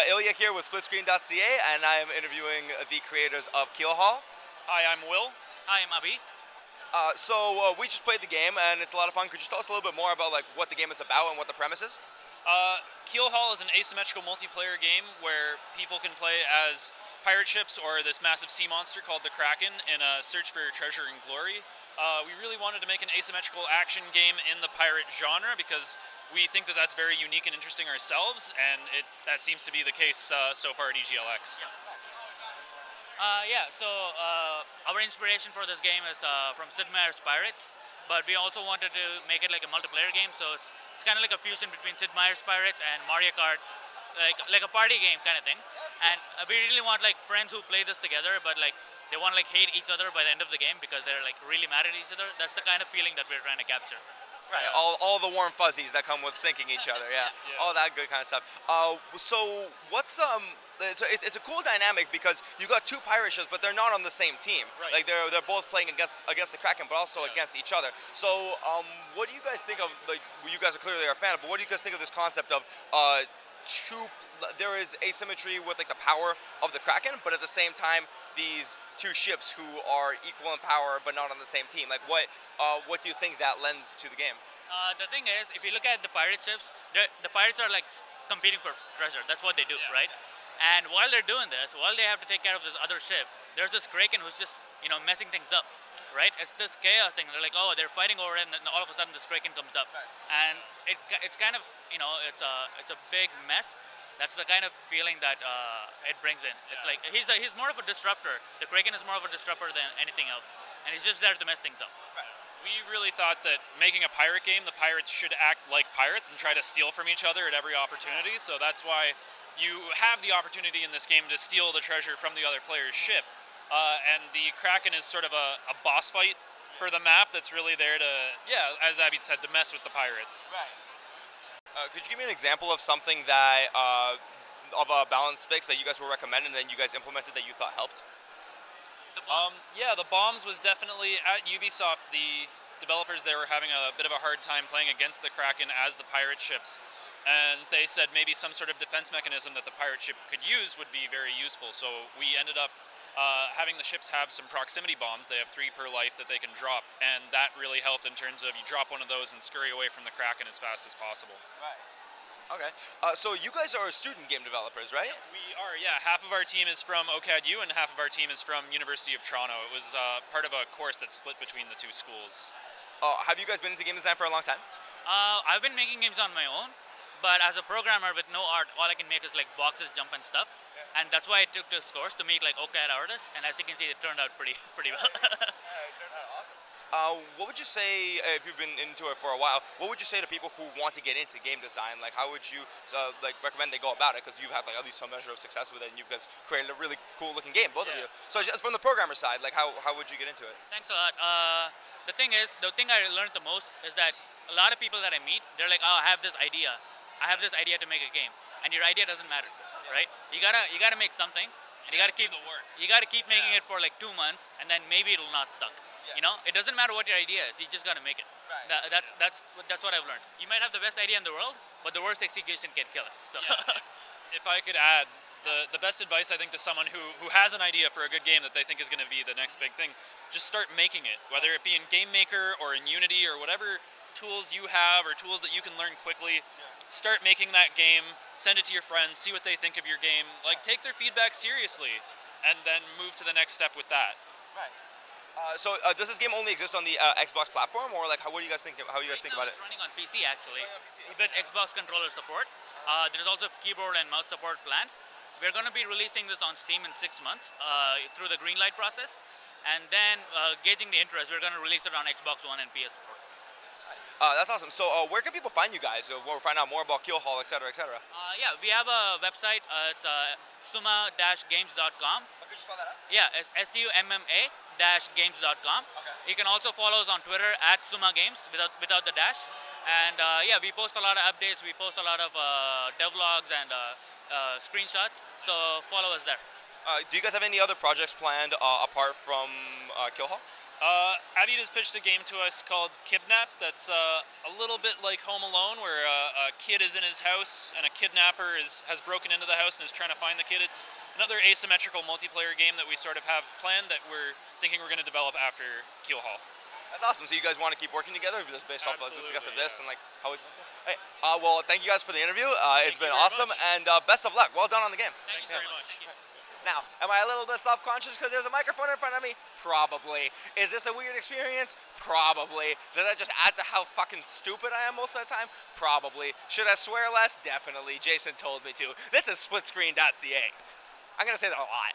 Ilya here with splitscreen.ca, and I am interviewing the creators of Keelhaul. Hi, I'm Will. Hi, I'm Abhi. We just played the game, and it's a lot of fun. Could you tell us a little bit more about what the game is about and what the premise is? Keelhaul is an asymmetrical multiplayer game where people can play as pirate ships or this massive sea monster called the Kraken in a search for treasure and glory. We really wanted to make an asymmetrical action game in the pirate genre because we think that that's very unique and interesting ourselves, and that seems to be the case so far at EGLX. Our inspiration for this game is from Sid Meier's Pirates, but we also wanted to make it like a multiplayer game, so it's kind of like a fusion between Sid Meier's Pirates and Mario Kart, like a party game kind of thing. And we really want like friends who play this together, but like they want to like hate each other by the end of the game because they're like really mad at each other. That's the kind of feeling that we're trying to capture. Right, all the warm fuzzies that come with sinking each other, yeah. All that good kind of stuff. So what's it's a cool dynamic because you got two pirate ships, but they're not on the same team. Right. Like they're both playing against the Kraken, but also against each other. So what do you guys think of? Like, you guys are clearly our fan, but what do you guys think of this concept of there is asymmetry with like the power of the Kraken, but at the same time these two ships who are equal in power but not on the same team? Like what do you think that lends to the game? The thing is, if you look at the pirate ships, the pirates are like competing for treasure. That's what they do, right? And while they're doing this, while they have to take care of this other ship, there's this Kraken who's just messing things up, right? It's this chaos thing. They're like, oh, they're fighting over it, and then all of a sudden this Kraken comes up, and it's kind of it's a big mess. That's the kind of feeling that it brings in. It's like he's more of a disruptor. The Kraken is more of a disruptor than anything else, and he's just there to mess things up. We really thought that making a pirate game, the pirates should act like pirates and try to steal from each other at every opportunity. So that's why you have the opportunity in this game to steal the treasure from the other player's ship. And the Kraken is sort of a boss fight for the map that's really there to, as Abby said, to mess with the pirates. Right. Could you give me an example of something that of a balance fix that you guys were recommending that you guys implemented that you thought helped? The bombs was definitely at Ubisoft. The developers there were having a bit of a hard time playing against the Kraken as the pirate ships, and they said maybe some sort of defense mechanism that the pirate ship could use would be very useful. So we ended up having the ships have some proximity bombs. They have 3 per life that they can drop, and that really helped in terms of you drop one of those and scurry away from the Kraken as fast as possible. Right. Okay. So you guys are student game developers, right? We are, yeah. Half of our team is from OCAD-U and half of our team is from University of Toronto. It was part of a course that split between the two schools. Have you guys been into game design for a long time? I've been making games on my own, but as a programmer with no art, all I can make is like boxes jump and stuff. And that's why I took this course to meet like OCAD artists, and as you can see, it turned out pretty well. It turned out awesome. What would you say, if you've been into it for a while, what would you say to people who want to get into game design? Like, how would you recommend they go about it? Because you've had like at least some measure of success with it, and you've guys created a really cool looking game, both of you. So just from the programmer side, like how would you get into it? Thanks a lot. The thing I learned the most is that a lot of people that I meet, they're like, oh, I have this idea to make a game, and your idea doesn't matter, right? You gotta make something, and you gotta keep the work. You gotta keep making it for like 2 months, and then maybe it'll not suck. It doesn't matter what your idea is. You just gotta make it. Right. That's what I've learned. You might have the best idea in the world, but the worst execution can kill it. So, if I could add, the best advice I think to someone who has an idea for a good game that they think is going to be the next big thing, just start making it. Whether it be in Game Maker or in Unity or whatever tools you have or tools that you can learn quickly. Start making that game. Send it to your friends. See what they think of your game. Like, take their feedback seriously, and then move to the next step with that. Right. Does this game only exist on the Xbox platform, or like what do you guys think? How do you guys think about it? It's running on PC actually. With Xbox controller support. There's also keyboard and mouse support planned. We're going to be releasing this on Steam in 6 months through the greenlight process, and then gauging the interest, we're going to release it on Xbox One and PS4. That's awesome. So where can people find you guys? We'll find out more about Keelhaul, etc., etc. We have a website. It's summa-games.com. Could you spell that out? Yeah, it's SUMMA-games.com. Okay. You can also follow us on Twitter at Summa Games without the dash. And we post a lot of updates. We post a lot of devlogs and screenshots. So follow us there. Do you guys have any other projects planned apart from Keelhaul? Abby has pitched a game to us called Kidnap that's a little bit like Home Alone, where a kid is in his house and a kidnapper has broken into the house and is trying to find the kid. It's another asymmetrical multiplayer game that we sort of have planned that we're thinking we're going to develop after Keelhaul. That's awesome. So you guys want to keep working together just based off of the success of this yeah. and like how it. Hey, well, thank you guys for the interview. It's been you very awesome, much. and best of luck. Well done on the game. Thanks very much. Now, am I a little bit self-conscious because there's a microphone in front of me? Probably. Is this a weird experience? Probably. Does that just add to how fucking stupid I am most of the time? Probably. Should I swear less? Definitely. Jason told me to. This is splitscreen.ca. I'm gonna say that a lot.